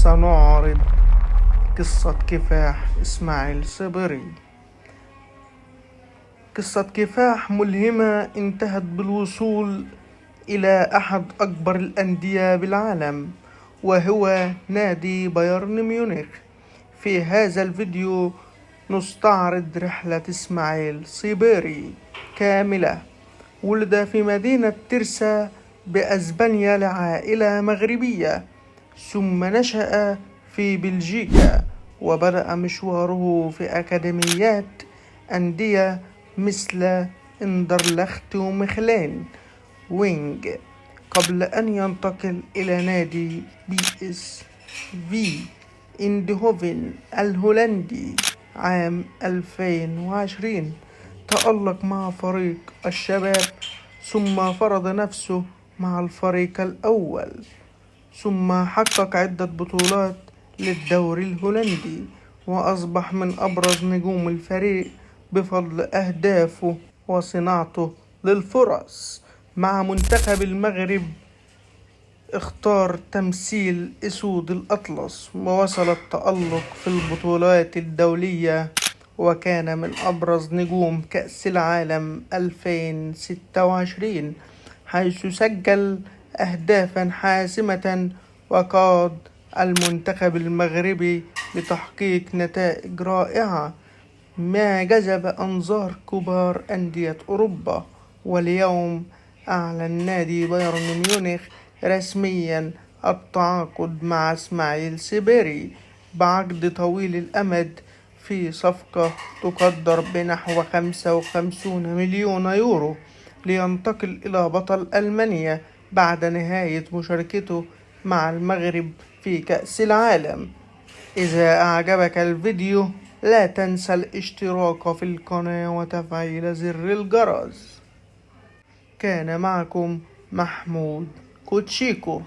سنعرض قصة كفاح إسماعيل صبري. قصة كفاح ملهمة انتهت بالوصول إلى أحد أكبر الأندية بالعالم، وهو نادي بايرن ميونخ. في هذا الفيديو نستعرض رحلة إسماعيل صبري كاملة. ولد في مدينة ترسا بأسبانيا لعائلة مغربية، ثم نشأ في بلجيكا، وبدأ مشواره في أكاديميات أندية مثل إندرلخت ومخلين وينج، قبل أن ينتقل إلى نادي PSV إيندهوفن الهولندي عام 2020. تألق مع فريق الشباب، ثم فرض نفسه مع الفريق الأول، ثم حقق عدة بطولات للدوري الهولندي، وأصبح من أبرز نجوم الفريق بفضل أهدافه وصناعته للفرص. مع منتخب المغرب اختار تمثيل أسود الأطلس، ووصل التألق في البطولات الدولية، وكان من أبرز نجوم كأس العالم 2026، حيث سجل أهدافا حاسمة وقاد المنتخب المغربي لتحقيق نتائج رائعة، ما جذب أنظار كبار أندية أوروبا. واليوم أعلن نادي بايرن ميونخ رسميا التعاقد مع إسماعيل صبري بعقد طويل الأمد في صفقة تقدر بنحو 55 مليون يورو، لينتقل إلى بطل ألمانيا بعد نهاية مشاركته مع المغرب في كأس العالم. إذا أعجبك الفيديو لا تنسى الاشتراك في القناة وتفعيل زر الجرس. كان معكم محمود كوتشيكو.